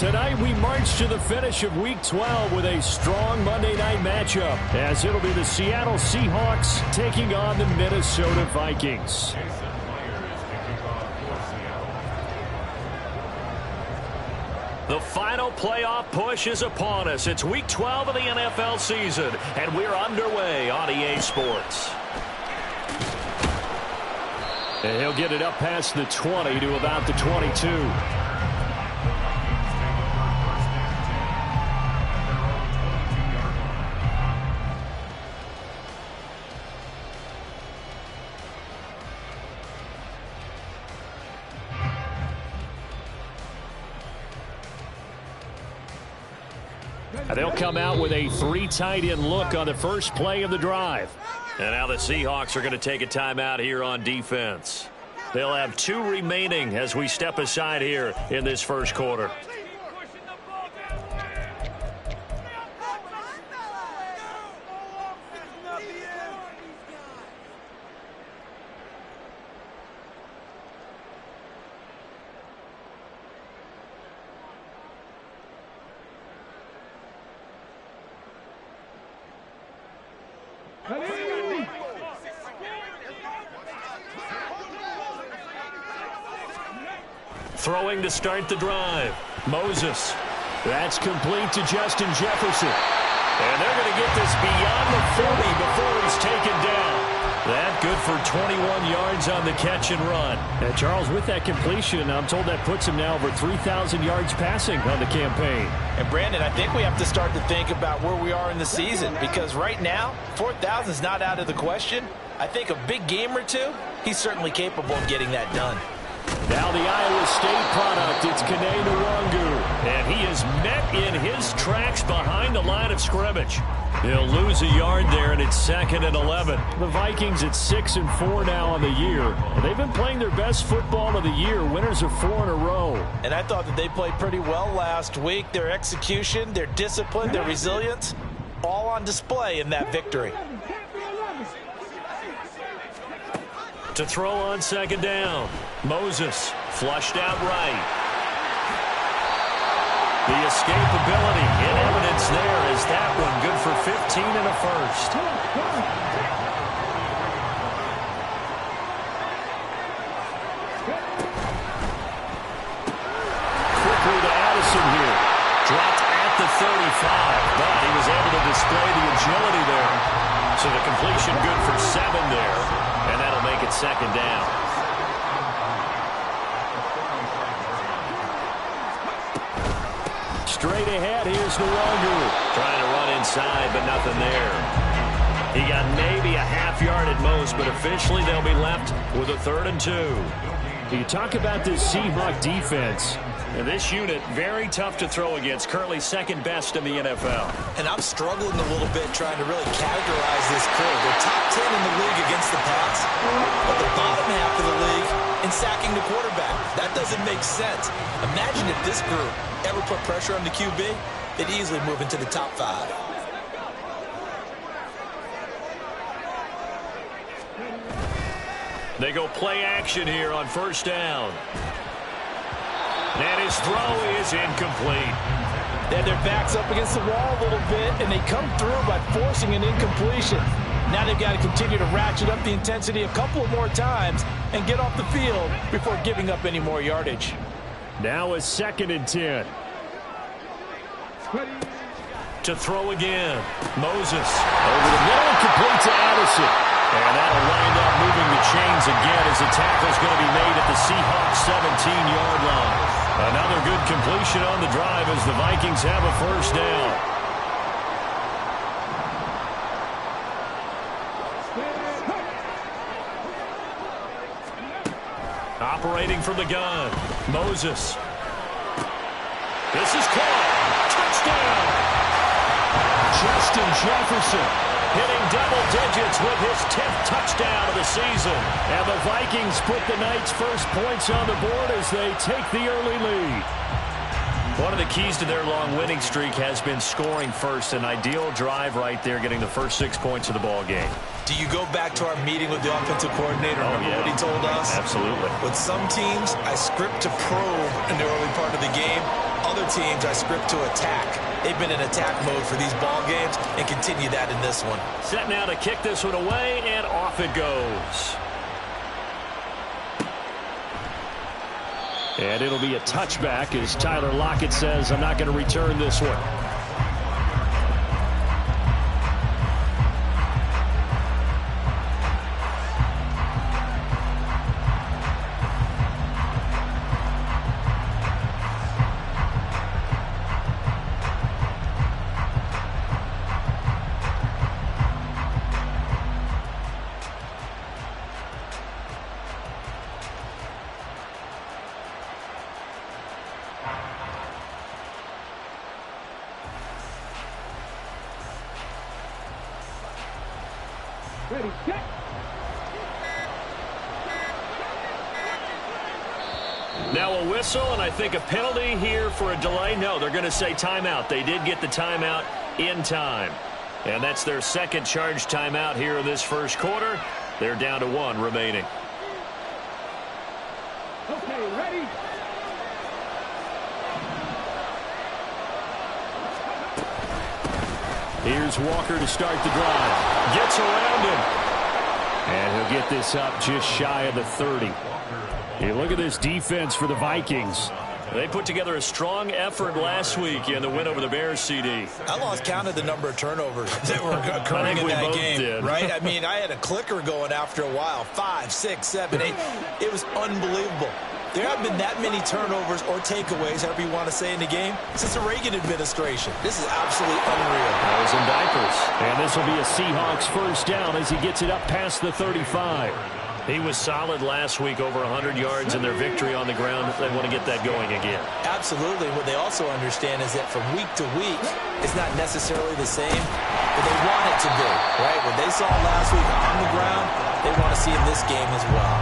Tonight we march to the finish of Week 12 with a strong Monday night matchup, as it'll be the Seattle Seahawks taking on the Minnesota Vikings. The final playoff push is upon us. It's Week 12 of the NFL season, and we're underway on EA Sports. And he'll get it up past the 20 to about the 22. They'll come out with a 3 tight end look on the first play of the drive. And now the Seahawks are going to take a timeout here on defense. They'll have 2 remaining as we step aside here in this first quarter. Throwing to start the drive. Moses. That's complete to Justin Jefferson. And they're going to get this beyond the 40 before he's taken down. That good for 21 yards on the catch and run. And Charles, with that completion, I'm told that puts him now over 3,000 yards passing on the campaign. And Brandon, I think we have to start to think about where we are in the season, because right now, 4,000 is not out of the question. I think a big game or two, he's certainly capable of getting that done. Now the Iowa State product, it's Kene Nwangu. And he is met in his tracks behind the line of scrimmage. He'll lose a yard there, and it's 2nd and 11. The Vikings at 6-4 now on the year. And they've been playing their best football of the year. Winners of 4 in a row. And I thought that they played pretty well last week. Their execution, their discipline, their resilience, all on display in that victory. To throw on 2nd down. Moses flushed out right. The escapability in evidence there is that one good for 15 and a first. Quickly to Addison here. Dropped at the 35, but he was able to display the agility there. So the completion good for 7 there. And that'll make it 2nd down. Straight ahead, here's Nwangu. Trying to run inside, but nothing there. He got maybe a half yard at most, but officially they'll be left with a 3rd and 2. You talk about this Seahawk defense. And this unit, very tough to throw against, currently 2nd best in the NFL. And I'm struggling a little bit trying to really categorize this crew. They're top 10 in the league against the pass, but the bottom half of the league in sacking the quarterback. That doesn't make sense. Imagine if this group ever put pressure on the QB, they'd easily move into the top 5. They go play action here on 1st down. And his throw is incomplete. Then their back's up against the wall a little bit, and they come through by forcing an incompletion. Now they've got to continue to ratchet up the intensity a couple more times and get off the field before giving up any more yardage. Now a 2nd and 10. To throw again. Moses over the middle, complete to Addison. And that'll wind up moving the chains again as the tackle's going to be made at the Seahawks 17-yard line. Another good completion on the drive as the Vikings have a 1st down. Operating from the gun. Moses. This is caught. Touchdown. Justin Jefferson hitting double digits with his 10th touchdown of the season. And the Vikings put the night's first points on the board as they take the early lead. One of the keys to their long winning streak has been scoring first. An ideal drive right there, getting the first 6 points of the ball game. Do you go back to our meeting with the offensive coordinator? Remember what he told us? Absolutely. With some teams, I script to probe in the early part of the game. Other teams I script to attack. They've been in attack mode for these ball games and continue that in this one. Set now to kick this one away, and off it goes. And it'll be a touchback as Tyler Lockett says, I'm not going to return this one. Ready, set. Now a whistle, and I think a penalty here for a delay. No, they're going to say timeout. They did get the timeout in time. And that's their second charge timeout here in this first quarter. They're down to 1 remaining. Okay, ready. Here's Walker to start the drive. Gets around him. And he'll get this up just shy of the 30. You look at this defense for the Vikings. They put together a strong effort last week in the win over the Bears, CD. I lost count of the number of turnovers that were occurring in that game, right? I mean, I had a clicker going after a while. 5, 6, 7, 8. It was unbelievable. There haven't been that many turnovers or takeaways, however you want to say, in the game since the Reagan administration. This is absolutely unreal. Those in diapers. And this will be a Seahawks first down as he gets it up past the 35. He was solid last week, over 100 yards in their victory on the ground. They want to get that going again. Absolutely. What they also understand is that from week to week, it's not necessarily the same, but they want it to be, right? What they saw last week on the ground, they want to see in this game as well.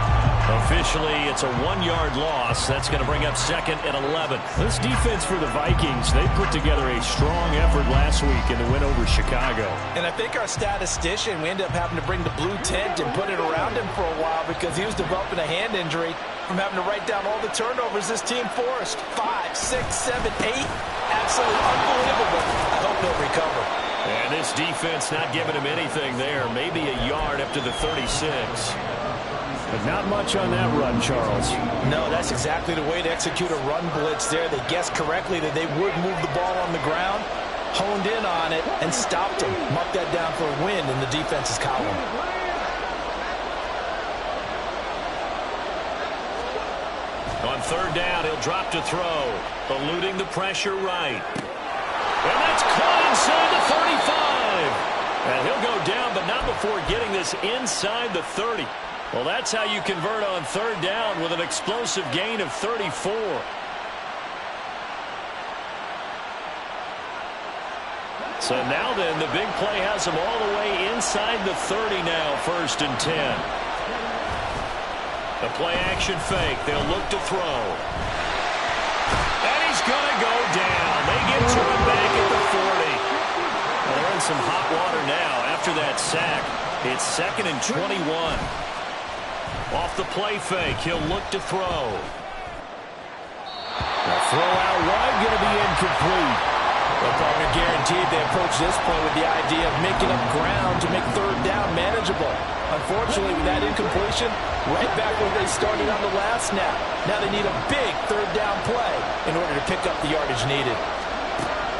Officially, it's a 1-yard loss. That's going to bring up 2nd and 11. This defense for the Vikings, they put together a strong effort last week in the win over Chicago. And I think our statistician, we ended up having to bring the blue tent and put it around him for a while because he was developing a hand injury from having to write down all the turnovers this team forced. 5, 6, 7, 8. Absolutely unbelievable. I hope he'll recover. And this defense not giving him anything there. Maybe a yard up to the 36. But not much on that run, Charles. No, that's exactly the way to execute a run blitz there. They guessed correctly that they would move the ball on the ground, honed in on it, and stopped them. Mark that down for a win in the defense's column. On 3rd down, he'll drop to throw, eluding the pressure right. And that's caught inside the 35. And he'll go down, but not before getting this inside the 30. Well, that's how you convert on 3rd down with an explosive gain of 34. So now then, the big play has him all the way inside the 30 now, 1st and 10. The play-action fake. They'll look to throw. And he's going to go down. They get to him back at the 40. Well, they're in some hot water now after that sack. It's 2nd and 21. Off the play fake, he'll look to throw. The throw out wide going to be incomplete. Well, partner, guaranteed they approach this point with the idea of making up ground to make 3rd down manageable. Unfortunately, with that incompletion, right back where they started on the last snap. Now they need a big 3rd down play in order to pick up the yardage needed.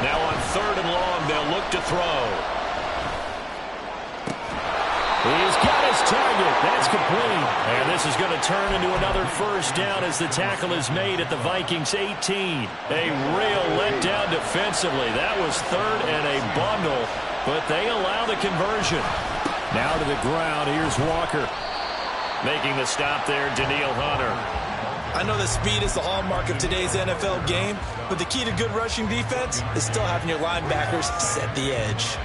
Now on 3rd and long, they'll look to throw. He's got his target. That's complete. And this is going to turn into another 1st down as the tackle is made at the Vikings 18. A real letdown defensively. That was 3rd and a bundle, but they allow the conversion. Now to the ground. Here's Walker. Making the stop there, Daniil Hunter. I know that speed is the hallmark of today's NFL game, but the key to good rushing defense is still having your linebackers set the edge.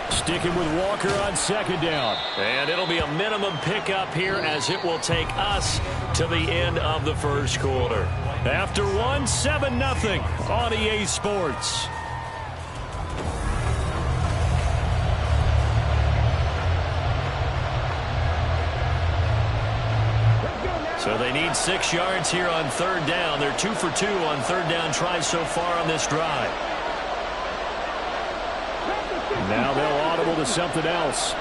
Sticking with Walker on 2nd down. And it'll be a minimum pickup here as it will take us to the end of the 1st quarter. After 1, 7-0 on EA Sports. So they need 6 yards here on third down. They're 2 for 2 on third down tries so far on this drive. Now they'll audible to something else.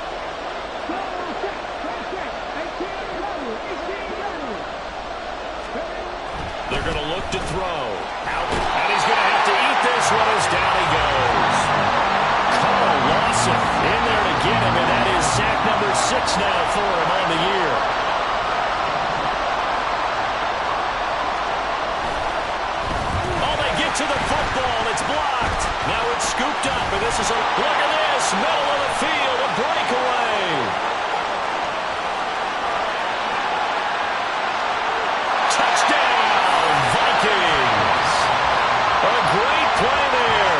They're going to look to throw. Out. And he's going to have to eat this one as down he goes. Carl Lawson in there to get him, and that is sack number 6 now for him on the year. Oh, they get to the football. It's blocked. Now it's scooped up, and this is a look at this. Middle of the field, a breakaway. Touchdown, Vikings. A great play there.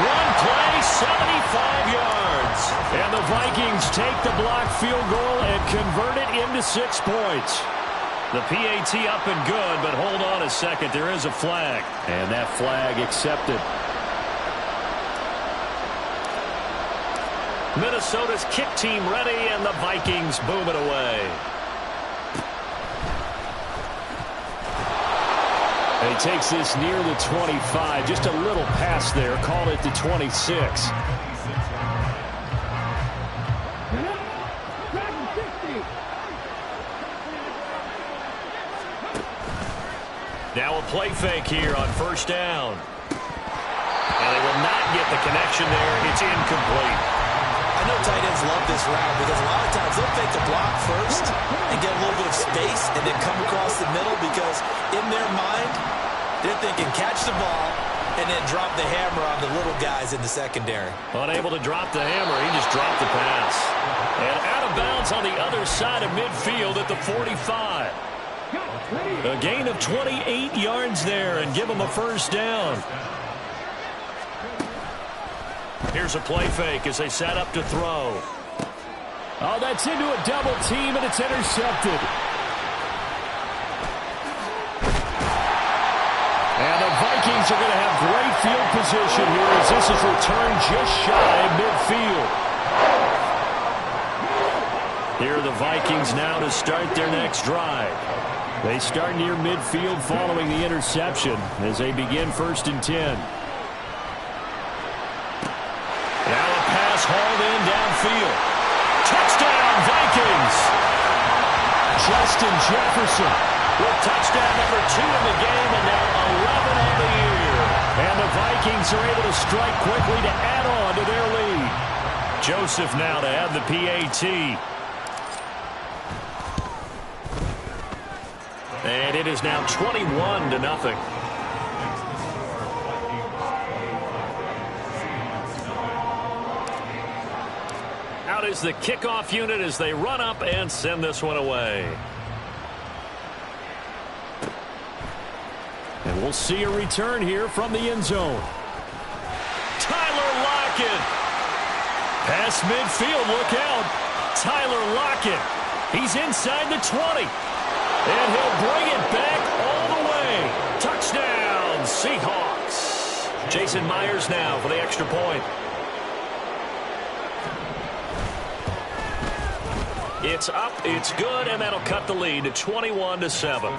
One play, 75 yards. And the Vikings take the blocked field goal and convert it into 6 points. The PAT up and good, but hold on a second. There is a flag. And that flag accepted. Minnesota's kick team ready, and the Vikings boom it away. He takes this near the 25. Just a little pass there. Called it the 26. Now a play fake here on first down. And they will not get the connection there. It's incomplete. I know tight ends love this route because a lot of times they'll fake the block first and get a little bit of space and then come across the middle because in their mind, they're thinking catch the ball and then drop the hammer on the little guys in the secondary. Unable to drop the hammer, he just dropped the pass. And out of bounds on the other side of midfield at the 45. A gain of 28 yards there and give them a first down. Here's a play fake as they set up to throw. Oh, that's into a double team, and it's intercepted. And the Vikings are going to have great field position here as this is returned just shy of midfield. Here are the Vikings now to start their next drive. They start near midfield following the interception as they begin 1st and 10. Now a pass hauled in downfield. Touchdown, Vikings! Justin Jefferson with touchdown number 2 in the game, and now 11 on the year. And the Vikings are able to strike quickly to add on to their lead. Joseph now to have the PAT. And it is now 21-0. Out is the kickoff unit as they run up and send this one away. And we'll see a return here from the end zone. Tyler Lockett. Past midfield, look out. Tyler Lockett. He's inside the 20. And he'll bring it back all the way. Touchdown, Seahawks. Jason Myers now for the extra point. It's up, it's good, and that'll cut the lead to 21-7.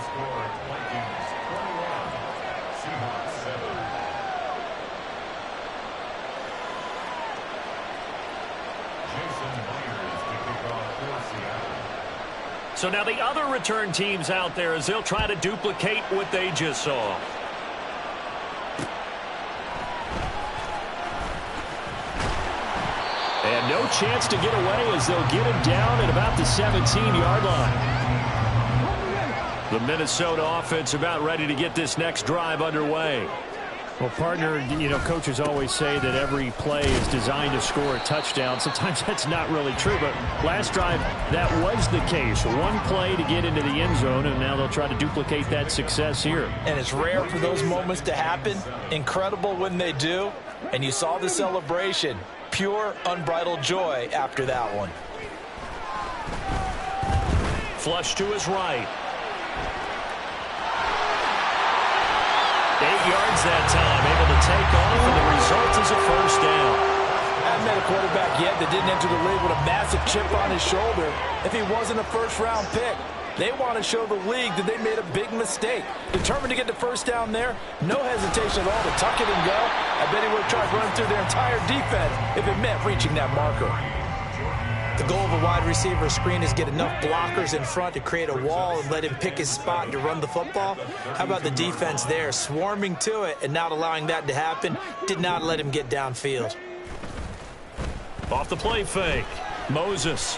So now the other return teams out there as they'll try to duplicate what they just saw. And no chance to get away as they'll get him down at about the 17-yard line. The Minnesota offense about ready to get this next drive underway. Well, partner, you know, coaches always say that every play is designed to score a touchdown. Sometimes that's not really true, but last drive, that was the case. One play to get into the end zone, and now they'll try to duplicate that success here. And it's rare for those moments to happen. Incredible when they do. And you saw the celebration. Pure, unbridled joy after that one. Flush to his right. 8 yards that time, able to take off, and the result is a first down. I haven't met a quarterback yet that didn't enter the league with a massive chip on his shoulder if he wasn't a first-round pick. They want to show the league that they made a big mistake. Determined to get the first down there, no hesitation at all to tuck it and go. I bet he would have tried running through their entire defense if it meant reaching that marker. The goal of a wide receiver screen is get enough blockers in front to create a wall and let him pick his spot to run the football. How about the defense there, swarming to it and not allowing that to happen? Did not let him get downfield. Off the play fake, Moses.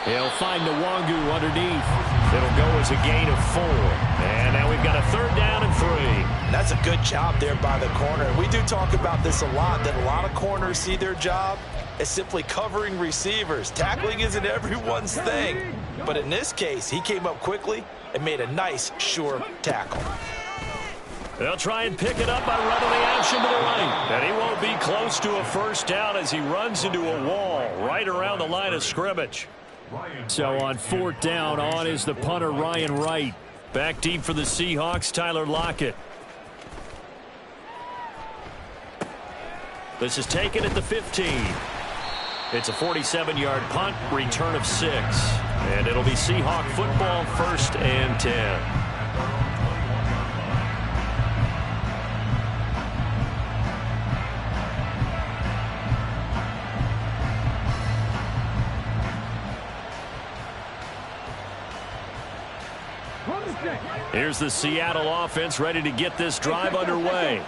He'll find Nwangu underneath. It'll go as a gain of 4. And now we've got a 3rd down and 3. That's a good job there by the corner. We do talk about this a lot, that a lot of corners see their job as simply covering receivers. Tackling isn't everyone's thing. But in this case, he came up quickly and made a nice, sure tackle. They'll try and pick it up by running the action to the right. And he won't be close to a first down as he runs into a wall right around the line of scrimmage. So on 4th down, on is the punter, Ryan Wright. Back deep for the Seahawks, Tyler Lockett. This is taken at the 15. It's a 47-yard punt, return of 6. And it'll be Seahawk football, 1st and 10. Here's the Seattle offense ready to get this drive underway.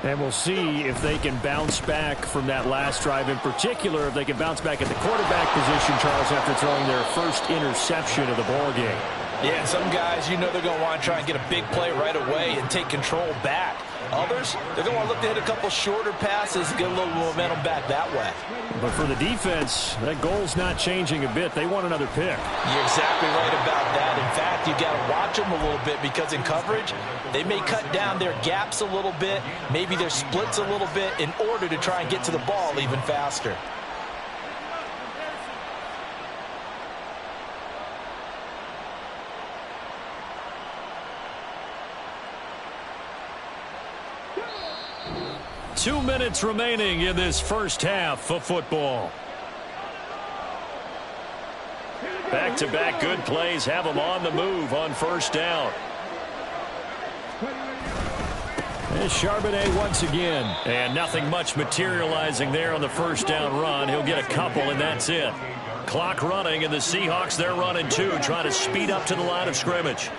And we'll see if they can bounce back from that last drive, in particular if they can bounce back at the quarterback position, Charles, after throwing their first interception of the ballgame. Yeah, some guys, you know they're going to want to try and get a big play right away and take control back. Others, they're going to want to look to hit a couple shorter passes and get a little momentum back that way. But for the defense, that goal's not changing a bit. They want another pick. You're exactly right about that. In fact, you've got to watch them a little bit because in coverage, they may cut down their gaps a little bit, maybe their splits a little bit in order to try and get to the ball even faster. Two minutes remaining in this first half of football. Back-to-back good plays have them on the move on first down. And Charbonnet once again. And nothing much materializing there on the first down run. He'll get a couple, and that's it. Clock running, and the Seahawks, they're running 2, trying to speed up to the line of scrimmage.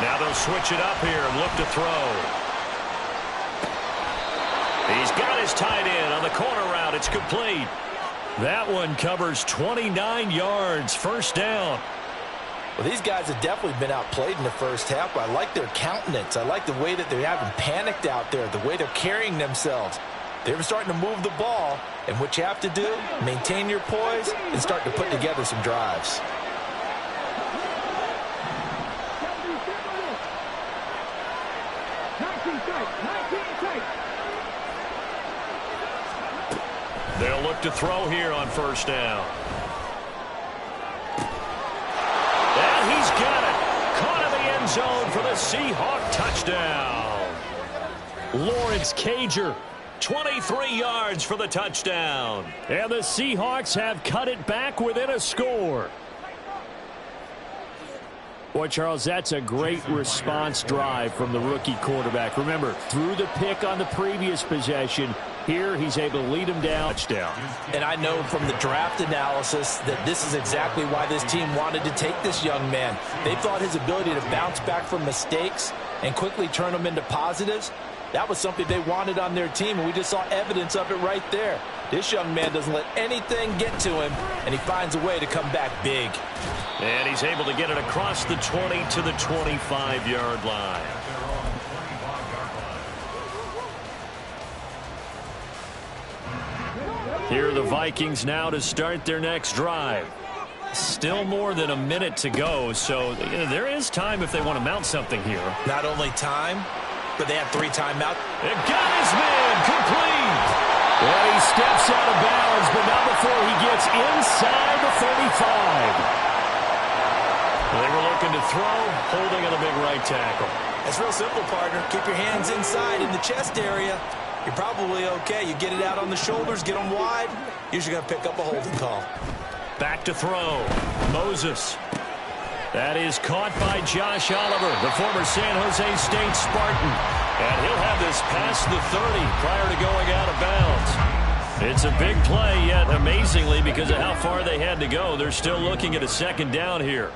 Now they'll switch it up here and look to throw. He's got his tight end on the corner route. It's complete. That one covers 29 yards. First down. Well, these guys have definitely been outplayed in the first half, but I like their countenance. I like the way that they haven't panicked out there, the way they're carrying themselves. They're starting to move the ball, and what you have to do, maintain your poise and start to put together some drives. They'll look to throw here on first down. And he's got it. Caught in the end zone for the Seahawk touchdown. Lawrence Cager, 23 yards for the touchdown. And the Seahawks have cut it back within a score. Boy, Charles, that's a great response drive from the rookie quarterback. Remember, threw the pick on the previous possession. Here, he's able to lead him down. Touchdown. And I know from the draft analysis that this is exactly why this team wanted to take this young man. They thought his ability to bounce back from mistakes and quickly turn them into positives, that was something they wanted on their team, and we just saw evidence of it right there. This young man doesn't let anything get to him, and he finds a way to come back big. And he's able to get it across the 20 to the 25-yard line. Here are the Vikings now to start their next drive. Still more than a minute to go, so there is time if they want to mount something here. Not only time, but they have 3 timeouts. It got his man complete. Well, he steps out of bounds, but not before he gets inside the 35. They were looking to throw, holding on the big right tackle. It's real simple, partner. Keep your hands inside in the chest area. You're probably okay. You get it out on the shoulders, get them wide. Usually going to pick up a holding call. Back to throw. Moses. That is caught by Josh Oliver, the former San Jose State Spartan. And he'll have this past the 30 prior to going out of bounds. It's a big play, yet amazingly, because of how far they had to go, they're still looking at a second down here.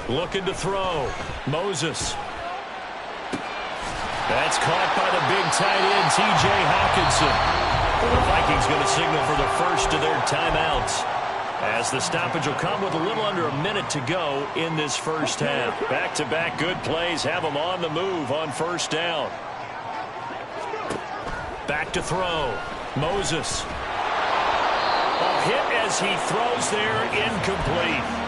Looking to throw. Moses. That's caught by the big tight end, T.J. Hawkinson. The Vikings going to signal for the first of their timeouts, as the stoppage will come with a little under a minute to go in this first half. Back-to-back good plays have them on the move on first down. Back to throw. Moses. A hit as he throws there, incomplete.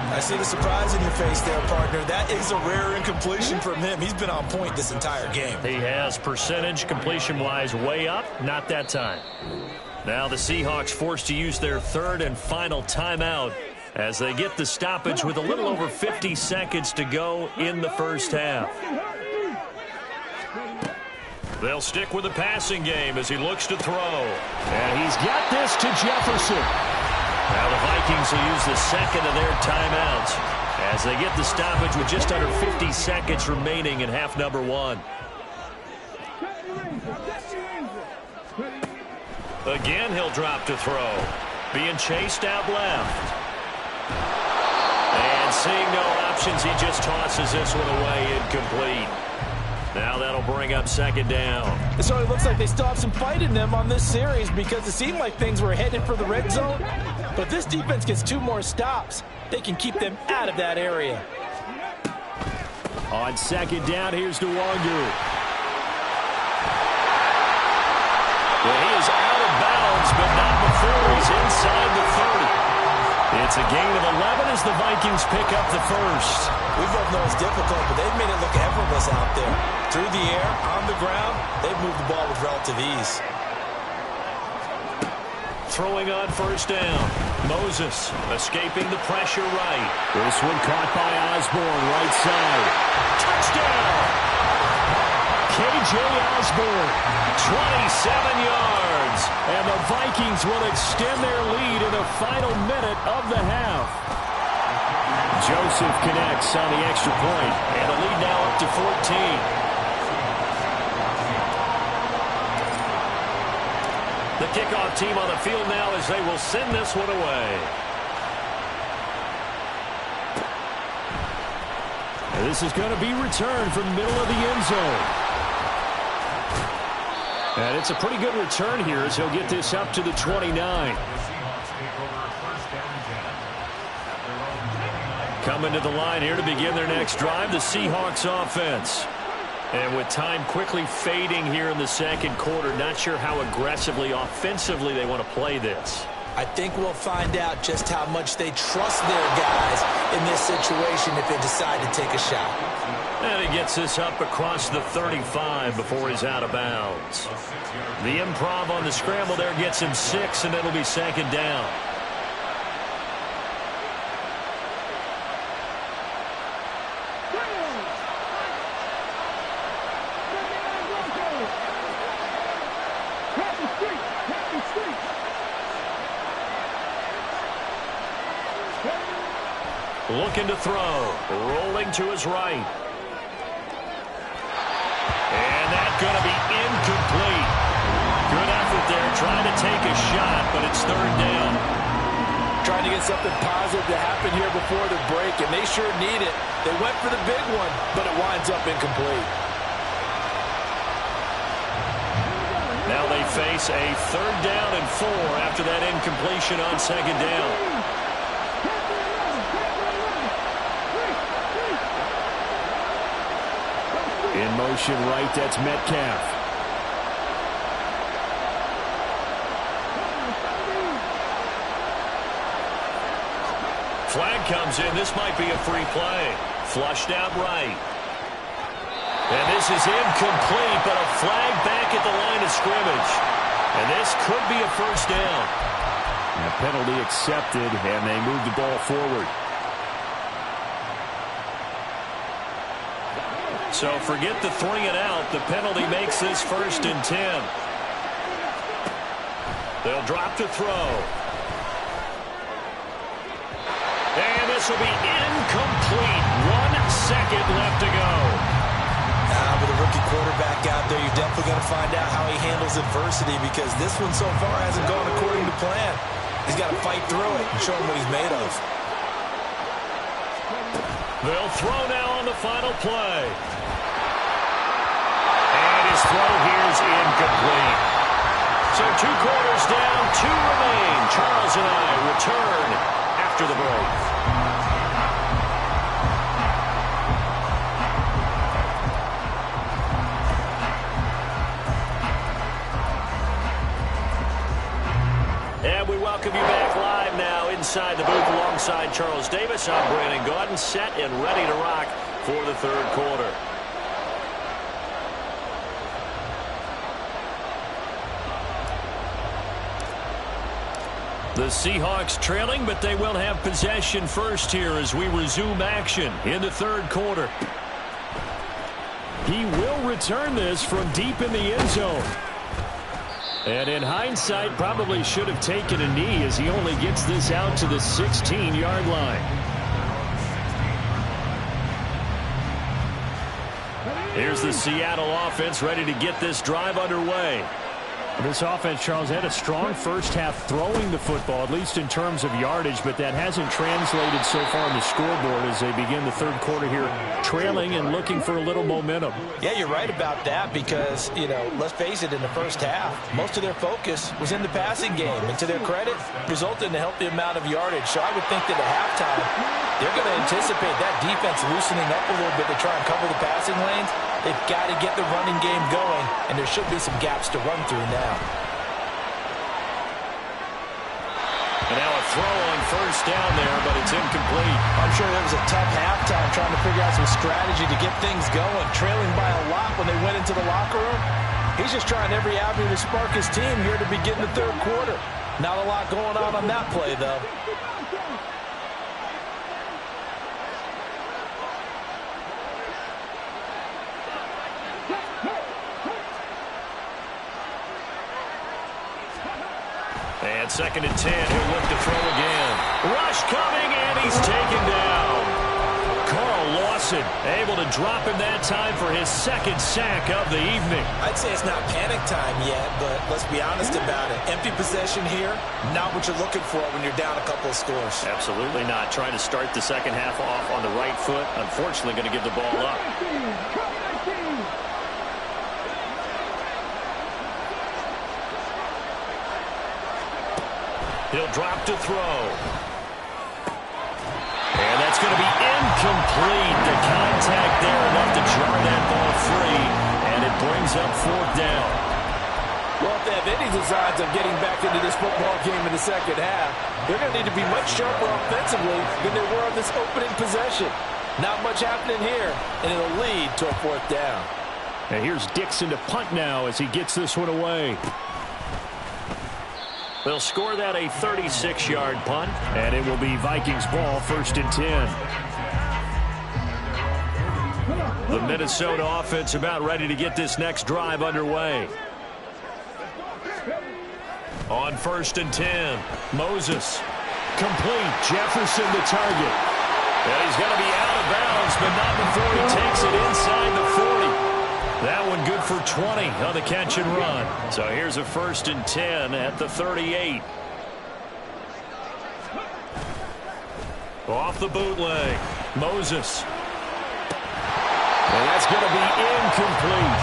I see the surprise in your face there, partner. That is a rare incompletion from him. He's been on point this entire game. He has percentage completion-wise way up. Not that time. Now the Seahawks forced to use their third and final timeout as they get the stoppage with a little over 50 seconds to go in the first half. They'll stick with the passing game as he looks to throw. And he's got this to Jefferson. Now the Vikings will use the second of their timeouts as they get the stoppage with just under 50 seconds remaining in half number one. Again, he'll drop to throw. Being chased out left. And seeing no options, he just tosses this one away, incomplete. Now that'll bring up second down. It certainly looks like they still have some fight in them on this series because it seemed like things were headed for the red zone. But this defense gets 2 more stops. They can keep them out of that area. On second down, here's Nwangu. Well, he is out of bounds, but not before he's inside the 30. It's a gain of 11 as the Vikings pick up the first. We both know it's difficult, but they've made it look effortless out there. Through the air, on the ground, they've moved the ball with relative ease. Throwing on first down. Moses escaping the pressure right. This one caught by Osborne, right side. Touchdown! K.J. Osborne, 27 yards. And the Vikings will extend their lead in the final minute of the half. Joseph connects on the extra point. And the lead now up to 14. The kickoff team on the field now as they will send this one away. And this is going to be returned from the middle of the end zone. And it's a pretty good return here as he'll get this up to the 29. Coming to the line here to begin their next drive, the Seahawks offense. And with time quickly fading here in the second quarter, not sure how aggressively, offensively they want to play this. I think we'll find out just how much they trust their guys in this situation if they decide to take a shot. And he gets this up across the 35 before he's out of bounds. The improv on the scramble there gets him 6, and it'll be second down. Looking to throw. Rolling to his right. And that's going to be incomplete. Good effort there trying to take a shot, but it's third down. Trying to get something positive to happen here before the break, and they sure need it. They went for the big one, but it winds up incomplete. Now they face a third down and 4 after that incompletion on second down. In motion right, that's Metcalf. Flag comes in. This might be a free play. Flushed out right. And this is incomplete, but a flag back at the line of scrimmage. And this could be a first down. And penalty accepted, and they move the ball forward. So forget the 3 and out. The penalty makes this 1st and 10. They'll drop to throw. And this will be incomplete. 1 second left to go. With a rookie quarterback out there, you're definitely going to find out how he handles adversity, because this one so far hasn't gone according to plan. He's got to fight through it and show him what he's made of. They'll throw now on the final play. And his throw here is incomplete. So 2 quarters down, 2 remain. Charles and I return after the break. And we welcome you back live now inside the booth alongside Charles Davis. I'm Brandon Gaudin, set and ready to rock for the 3rd quarter. The Seahawks trailing, but they will have possession first here as we resume action in the 3rd quarter. He will return this from deep in the end zone. And in hindsight, probably should have taken a knee as he only gets this out to the 16-yard line. Here's the Seattle offense ready to get this drive underway. This offense, Charles, had a strong first half throwing the football, at least in terms of yardage, but that hasn't translated so far on the scoreboard as they begin the 3rd quarter here, trailing and looking for a little momentum. Yeah, you're right about that because, let's face it, in the first half, most of their focus was in the passing game. And to their credit, resulted in a healthy amount of yardage. So I would think that at halftime, they're going to anticipate that defense loosening up a little bit to try and cover the passing lanes. They've got to get the running game going, and there should be some gaps to run through now. And now a throw on 1st down there, but it's incomplete. I'm sure there was a tough halftime trying to figure out some strategy to get things going, trailing by a lot when they went into the locker room. He's just trying every avenue to spark his team here to begin the 3rd quarter. Not a lot going on that play, though. And 2nd and 10, he'll look to throw again. Rush coming, and he's taken down. Carl Lawson able to drop him that time for his 2nd sack of the evening. I'd say it's not panic time yet, but let's be honest about it. Empty possession here, not what you're looking for when you're down a couple of scores. Absolutely not. Trying to start the 2nd half off on the right foot. Unfortunately, going to give the ball up. He'll drop to throw. And that's going to be incomplete. The contact there enough to jar that ball free, and it brings up 4th down. Well, if they have any designs of getting back into this football game in the 2nd half, they're going to need to be much sharper offensively than they were on this opening possession. Not much happening here, and it'll lead to a 4th down. And here's Dixon to punt now as he gets this one away. They'll score that a 36-yard punt. And it will be Vikings ball, 1st and 10. The Minnesota offense about ready to get this next drive underway. On 1st and 10, Moses. Complete. Jefferson the target. And he's going to be out of bounds, but not before he takes it inside the 40. That one good for 20 on the catch and run. So here's a 1st and 10 at the 38. Off the bootleg. Moses. And that's going to be incomplete.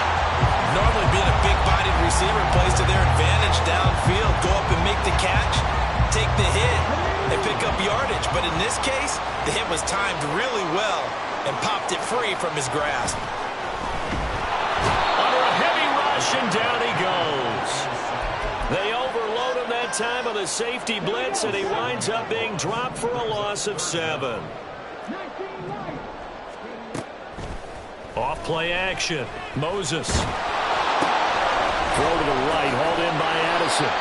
Normally being a big-bodied receiver plays to their advantage downfield. Go up and make the catch, take the hit, and pick up yardage. But in this case, the hit was timed really well and popped it free from his grasp. And down he goes. They overload him that time on the safety blitz, and he winds up being dropped for a loss of 7. Off play action. Moses. Throw to the right, hauled in by Addison.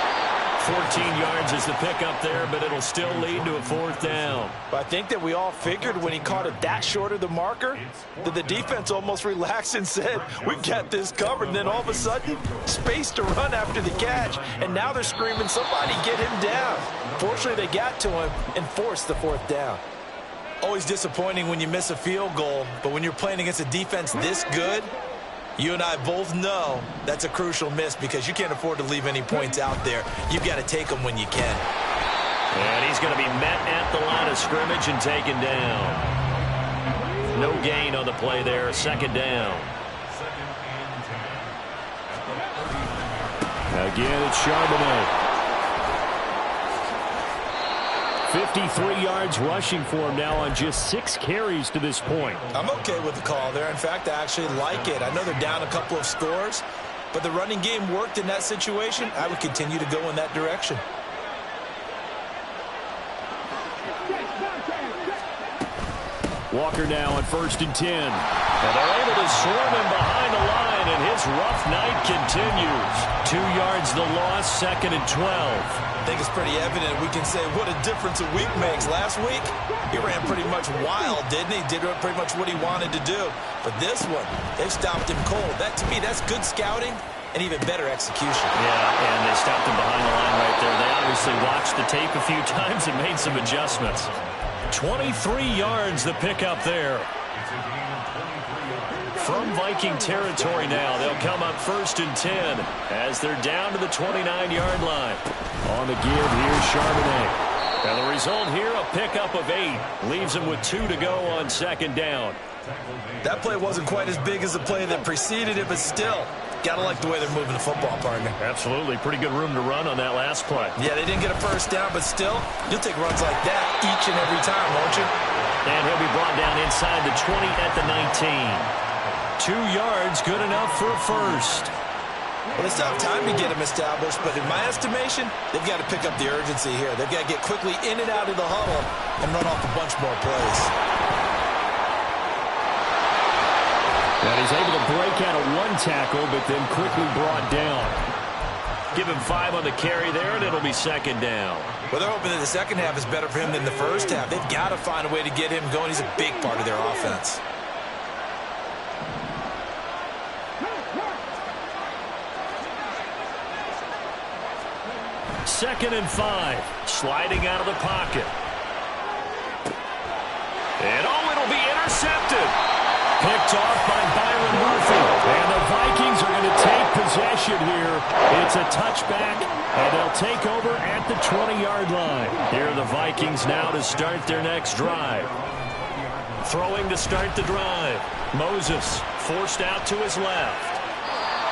14 yards is the pickup there, but it'll still lead to a 4th down. But I think that we all figured when he caught it that short of the marker that the defense almost relaxed and said, we've got this covered. And then all of a sudden, space to run after the catch. And now they're screaming, somebody get him down. Fortunately, they got to him and forced the 4th down. Always disappointing when you miss a field goal, but when you're playing against a defense this good, you and I both know that's a crucial miss because you can't afford to leave any points out there. You've got to take them when you can. And he's going to be met at the line of scrimmage and taken down. No gain on the play there, 2nd down. Again, it's Charbonnet. 53 yards rushing for him now on just 6 carries to this point. I'm okay with the call there. In fact, I actually like it. I know they're down a couple of scores, but the running game worked in that situation. I would continue to go in that direction. Walker now on 1st and 10. And they're able to swarm him behind the line, and his rough night continues. 2 yards the loss, 2nd and 12. I think it's pretty evident. We can say what a difference a week makes. Last week, he ran pretty much wild, didn't he? Did pretty much what he wanted to do. But this one, they've stopped him cold. That, to me, that's good scouting and even better execution. Yeah, and they stopped him behind the line right there. They obviously watched the tape a few times and made some adjustments. 23 yards the pickup there. From Viking territory now, they'll come up 1st and 10 as they're down to the 29-yard line. On the give, here's Charbonnet. And the result here, a pickup of 8. Leaves them with 2 to go on 2nd down. That play wasn't quite as big as the play that preceded it, but still, got to like the way they're moving the football, partner. Absolutely. Pretty good room to run on that last play. Yeah, they didn't get a 1st down, but still, you'll take runs like that each and every time, won't you? And he'll be brought down inside the 20 at the 19. 2 yards, good enough for a 1st. Well, they still have time to get him established, but in my estimation, they've got to pick up the urgency here. They've got to get quickly in and out of the huddle and run off a bunch more plays. And he's able to break out of 1 tackle, but then quickly brought down. Give him 5 on the carry there, and it'll be 2nd down. Well, they're hoping that the second half is better for him than the first half. They've got to find a way to get him going. He's a big part of their offense. Second and 5, sliding out of the pocket. And it'll be intercepted. Picked off by Byron Murphy. And the Vikings are going to take possession here. It's a touchback, and they'll take over at the 20-yard line. Here are the Vikings now to start their next drive. Throwing to start the drive. Moses forced out to his left.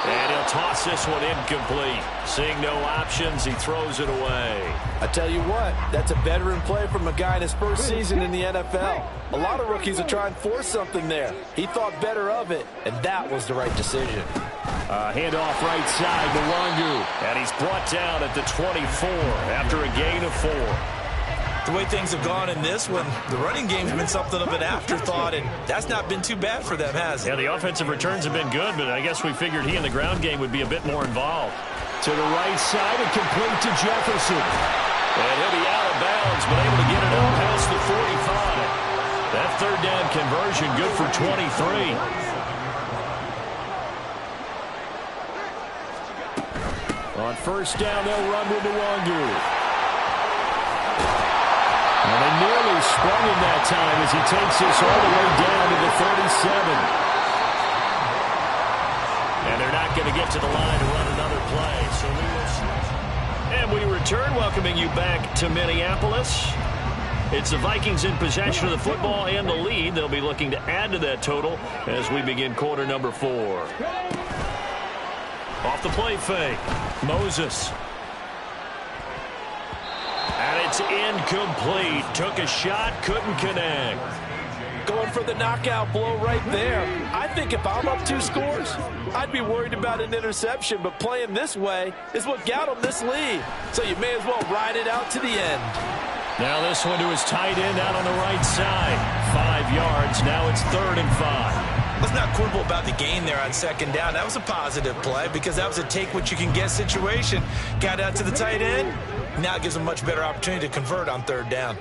And he'll toss this one incomplete. Seeing no options, he throws it away. I tell you what, that's a veteran play from a guy in his first season in the NFL. A lot of rookies will try and force something there. He thought better of it, and that was the right decision. Handoff right side to Wangu. And he's brought down at the 24 after a gain of 4. The way things have gone in this one, the running game's been something of an afterthought, and that's not been too bad for them, has it? Yeah, the offensive returns have been good, but I guess we figured he in the ground game would be a bit more involved. To the right side and complete to Jefferson. And he'll be out of bounds, but able to get it out past the 45. That 3rd down conversion good for 23. On 1st down, they'll run with Wangu. And they nearly sprung him that time as he takes this all the way down to the 37. And they're not going to get to the line to run another play. So we will switch. And we return, welcoming you back to Minneapolis. It's the Vikings in possession of the football and the lead. They'll be looking to add to that total as we begin quarter number 4. Off the play fake. Moses. And it's incomplete. Took a shot, couldn't connect. Going for the knockout blow right there. I think if I'm up 2 scores, I'd be worried about an interception, but playing this way is what got him this lead. So you may as well ride it out to the end. Now this one to his tight end out on the right side. 5 yards. Now it's 3rd and 5. Let's not quibble about the gain there on second down. That was a positive play because that was a take-what-you-can-get situation. Got out to the tight end. Now it gives them a much better opportunity to convert on third down.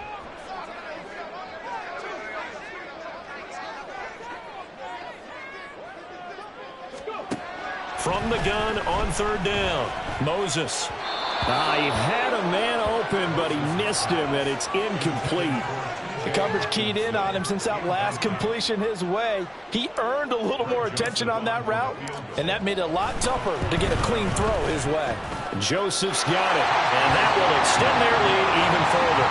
From the gun on third down, Moses. He had a man open, but he missed him, and it's incomplete. The coverage keyed in on him since that last completion his way. He earned a little more attention on that route, and that made it a lot tougher to get a clean throw his way. Joseph's got it, and that will extend their lead even further.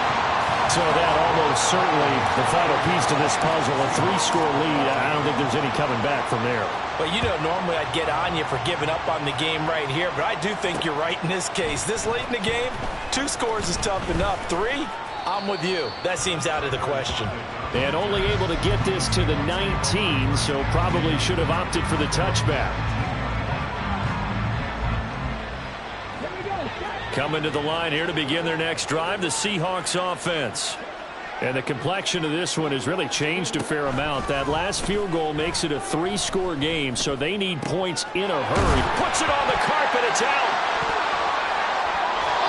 So that almost certainly the final piece to this puzzle, a 3-score lead. I don't think there's any coming back from there. Well, you know, normally I'd get on you for giving up on the game right here, but I do think you're right in this case. This late in the game, 2 scores is tough enough. 3, I'm with you. That seems out of the question. And only able to get this to the 19, so probably should have opted for the touchback. Coming to the line here to begin their next drive, the Seahawks offense. And the complexion of this one has really changed a fair amount. That last field goal makes it a 3-score game, so they need points in a hurry. Puts it on the carpet. It's out.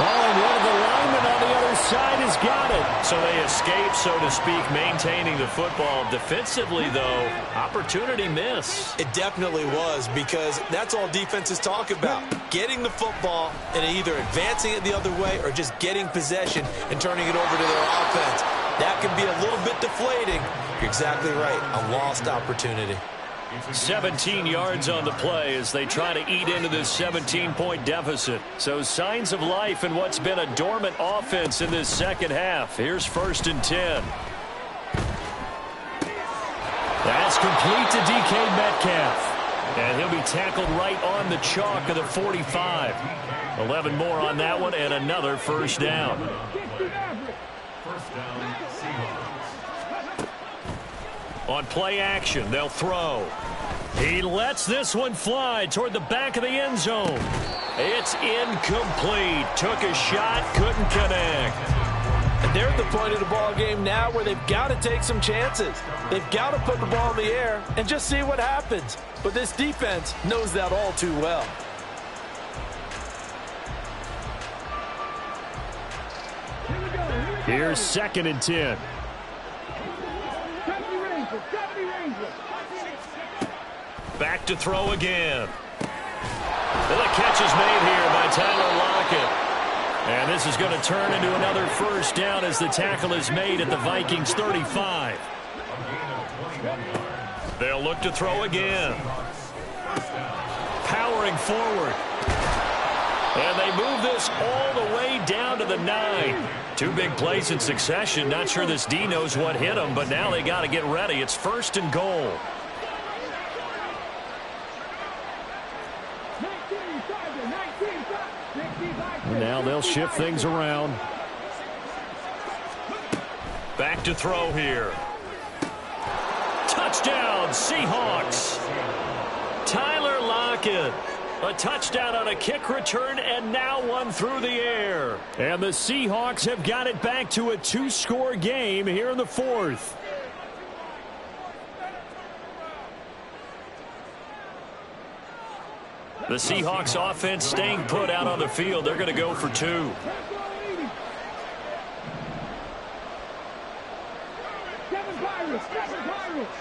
Oh, and one of the linemen on the other side has got it. So they escape, so to speak, maintaining the football. Defensively, though, opportunity miss. It definitely was, because that's all defenses talk about. Getting the football and either advancing it the other way or just getting possession and turning it over to their offense. That can be a little bit deflating. You're exactly right. A lost opportunity. 17 yards on the play as they try to eat into this 17-point deficit. So signs of life in what's been a dormant offense in this second half. Here's 1st and 10. That's complete to DK Metcalf. And he'll be tackled right on the chalk of the 45. 11 more on that one and another first down. First down, Seahawks. On play action, they'll throw. He lets this one fly toward the back of the end zone. It's incomplete. Took a shot, couldn't connect. And they're at the point of the ball game now where they've got to take some chances. They've got to put the ball in the air and just see what happens. But this defense knows that all too well. Here's 2nd and 10. Back to throw again. Well, the catch is made here by Tyler Lockett. And this is going to turn into another first down as the tackle is made at the Vikings 35. They'll look to throw again. Powering forward. And they move this all the way down to the 9. 2 big plays in succession. Not sure this D knows what hit him, but now they got to get ready. It's 1st and goal. Now they'll shift things around. Back to throw here. Touchdown, Seahawks. Tyler Lockett. A touchdown on a kick return, and now one through the air. And the Seahawks have got it back to a 2-score game here in the 4th. The Seahawks offense staying put out on the field. They're going to go for 2. 7 Pirates, 7 Pirates.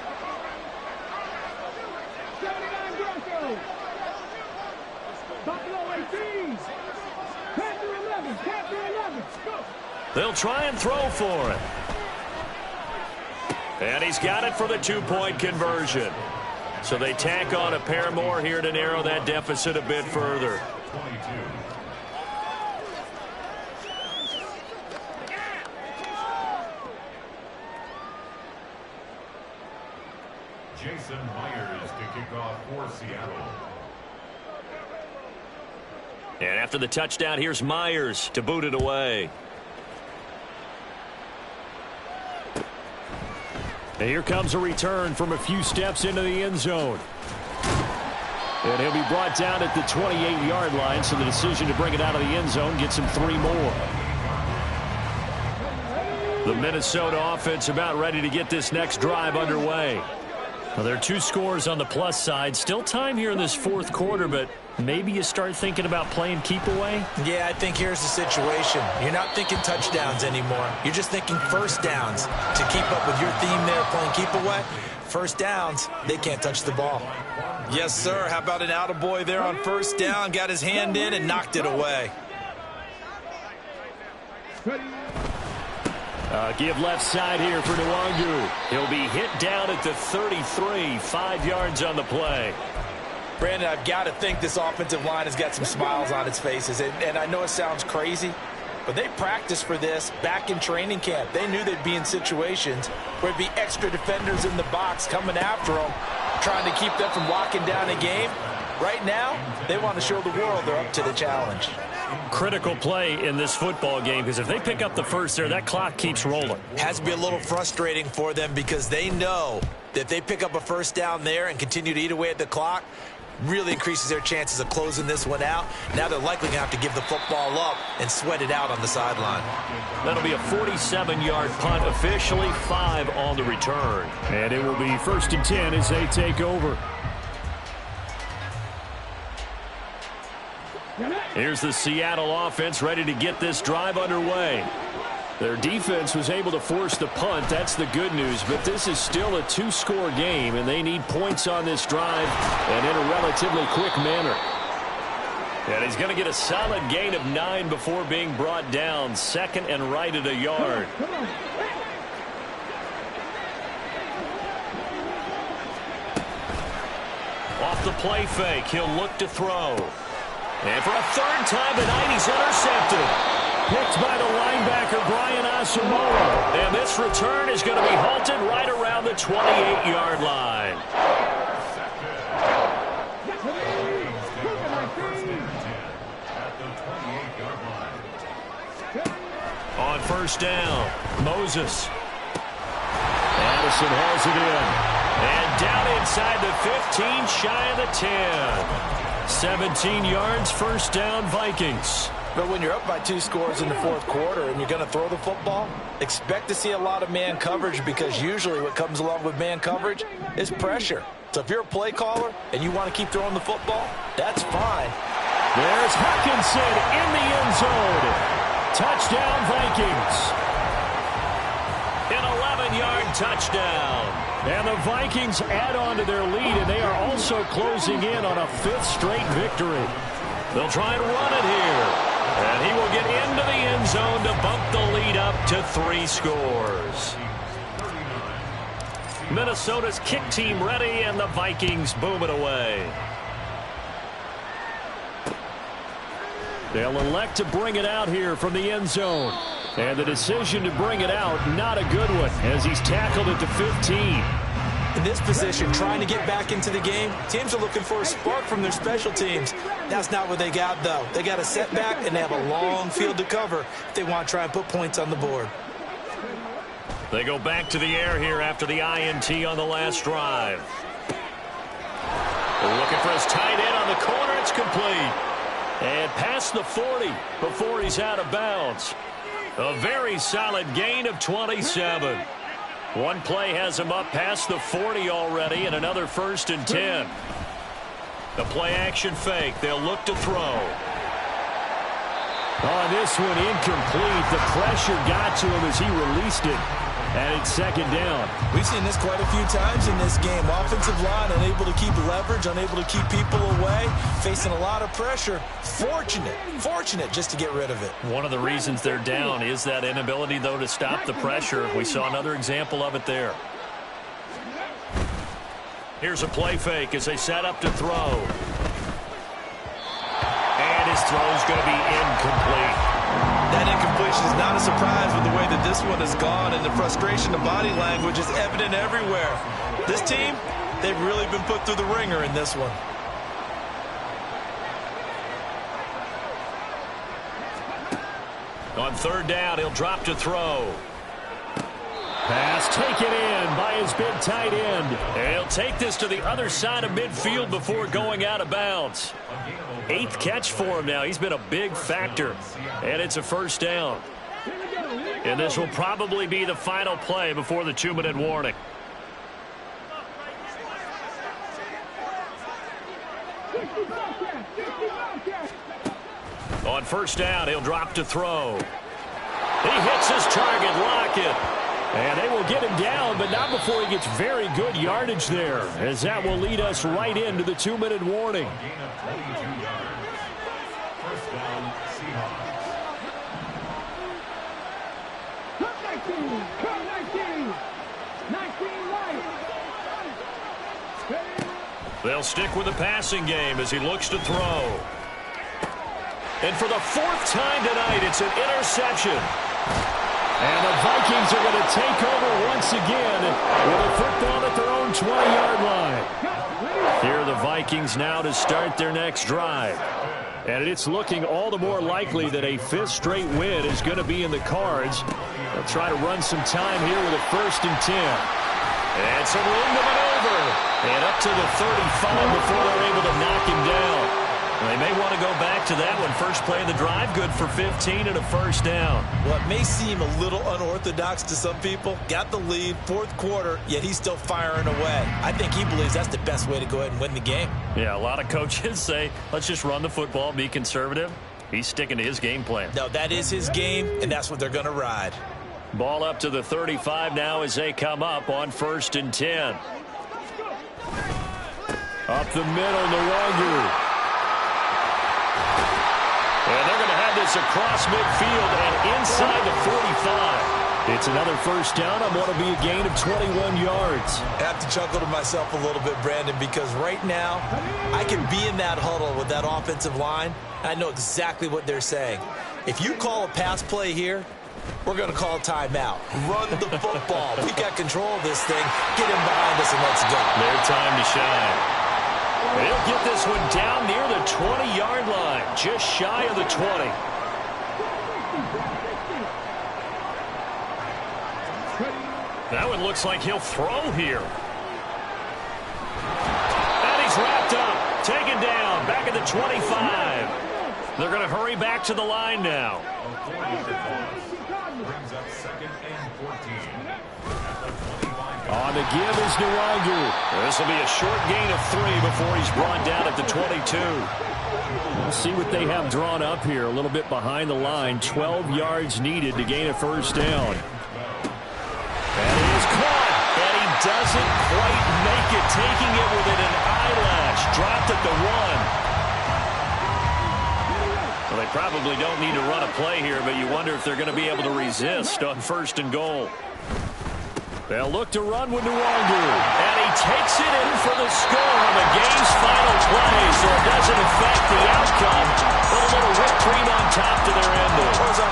79 Broncos. Buffalo 18. Panther 11, Panther 11. Go. They'll try and throw for it. And he's got it for the 2-point conversion. So they tack on a pair more here to narrow that deficit a bit further. Jason Myers to kick off for Seattle. And after the touchdown, here's Myers to boot it away. And here comes a return from a few steps into the end zone. And he'll be brought down at the 28-yard line, so the decision to bring it out of the end zone gets him 3 more. The Minnesota offense about ready to get this next drive underway. Well, there are 2 scores on the plus side. Still time here in this fourth quarter, but maybe you start thinking about playing keep away? Yeah, I think here's the situation. You're not thinking touchdowns anymore. You're just thinking first downs. To keep up with your theme there, playing keep away, first downs, they can't touch the ball. Yes, sir. How about an attaboy there on first down? Got his hand in and knocked it away. Give left side here for Nwangu. He'll be hit down at the 33, 5 yards on the play. Brandon, I've got to think this offensive line has got some smiles on its faces. And I know it sounds crazy, but they practiced for this back in training camp. They knew they'd be in situations where there'd be extra defenders in the box coming after them, trying to keep them from locking down a game. Right now, they want to show the world they're up to the challenge. Critical play in this football game, because if they pick up the first there, that clock keeps rolling. Has to be a little frustrating for them because they know that if they pick up a first down there and continue to eat away at the clock, really increases their chances of closing this one out. Now they're likely going to have to give the football up and sweat it out on the sideline. That'll be a 47-yard punt, officially 5 on the return. And it will be 1st and 10 as they take over. Here's the Seattle offense ready to get this drive underway. Their defense was able to force the punt. That's the good news. But this is still a 2-score game, and they need points on this drive and in a relatively quick manner. And he's going to get a solid gain of 9 before being brought down. 2nd and right at a yard. Off the play fake, he'll look to throw. And for a 3rd time tonight, he's intercepted. Picked by the linebacker, Brian Asamoah. And this return is going to be halted right around the 28-yard line. On 1st down, Moses. Addison hauls it in. And down inside the 15, shy of the 10. 17 yards, 1st down, Vikings. But when you're up by 2 scores in the fourth quarter and you're going to throw the football, expect to see a lot of man coverage, because usually what comes along with man coverage is pressure. So if you're a play caller and you want to keep throwing the football, that's fine. There's Hutchinson in the end zone. Touchdown, Vikings. An 11-yard touchdown. And the Vikings add on to their lead, and they are also closing in on a 5th straight victory. They'll try and run it here. And he will get into the end zone to bump the lead up to 3 scores. Minnesota's kick team ready, and the Vikings boom it away. They'll elect to bring it out here from the end zone. And the decision to bring it out, not a good one, as he's tackled at the 15. In this position, trying to get back into the game, teams are looking for a spark from their special teams. That's not what they got, though. They got a setback, and they have a long field to cover if they want to try and put points on the board. They go back to the air here after the INT on the last drive. They're looking for his tight end on the corner. It's complete. And past the 40 before he's out of bounds. A very solid gain of 27. One play has him up past the 40 already, and another 1st and 10. The play action fake. They'll look to throw. On this one, incomplete. The pressure got to him as he released it. And it's 2nd down. We've seen this quite a few times in this game. Offensive line unable to keep leverage, unable to keep people away, facing a lot of pressure. Fortunate just to get rid of it. One of the reasons they're down is that inability, though, to stop the pressure. We saw another example of it there. Here's a play fake as they set up to throw. And his throw's going to be incomplete. That incompletion is not a surprise with the way that this one has gone, and the frustration of body language is evident everywhere. This team, they've really been put through the ringer in this one. On 3rd down, he'll drop to throw. Pass taken in by his big tight end. And he'll take this to the other side of midfield before going out of bounds. 8th catch for him now. He's been a big factor. And it's a 1st down. And this will probably be the final play before the 2-minute warning. On first down, he'll drop to throw. He hits his target, Lockett. And they will get him down, but not before he gets very good yardage there, as that will lead us right into the 2-minute warning. Gain of 22 yards. First down, Seahawks. They'll stick with the passing game as he looks to throw. And for the 4th time tonight, it's an interception. And the Vikings are going to take over once again with a football at their own 20-yard line. Here are the Vikings now to start their next drive. And it's looking all the more likely that a 5th straight win is going to be in the cards. They'll try to run some time here with a 1st and 10. And some room to maneuver. And up to the 35 before they're able to knock him down. They may want to go back to that one. First play of the drive, good for 15 and a 1st down. Well, it may seem a little unorthodox to some people. Got the lead, 4th quarter, yet he's still firing away. I think he believes that's the best way to go ahead and win the game. Yeah, a lot of coaches say, let's just run the football, be conservative. He's sticking to his game plan. No, that is his game, and that's what they're going to ride. Ball up to the 35 now as they come up on 1st and 10. Up the middle, Nwangu. And they're going to have this across midfield and inside the 45. It's another 1st down on what will be a gain of 21 yards. I have to chuckle to myself a little bit, Brandon, because right now I can be in that huddle with that offensive line. I know exactly what they're saying. If you call a pass play here, we're going to call timeout. Run the football. We got control of this thing. Get him behind us and let's go. Their time to shine. They'll get this one down near the 20-yard line, just shy of the 20. That one looks like he'll throw here. And he's wrapped up, taken down, back at the 25. They're going to hurry back to the line now. A 40-yard loss brings up 2nd and 14. On the give is Nwangu. This will be a short gain of 3 before he's brought down at the 22. We'll see what they have drawn up here. A little bit behind the line. 12 yards needed to gain a 1st down. And he is caught. And he doesn't quite make it. Taking it within an eyelash. Dropped at the 1. Well, they probably don't need to run a play here, but you wonder if they're going to be able to resist on 1st and goal. They'll look to run with Nwangu. And he takes it in for the score on the game's final play, so it doesn't affect the outcome. But a little whipped cream on top to their ending.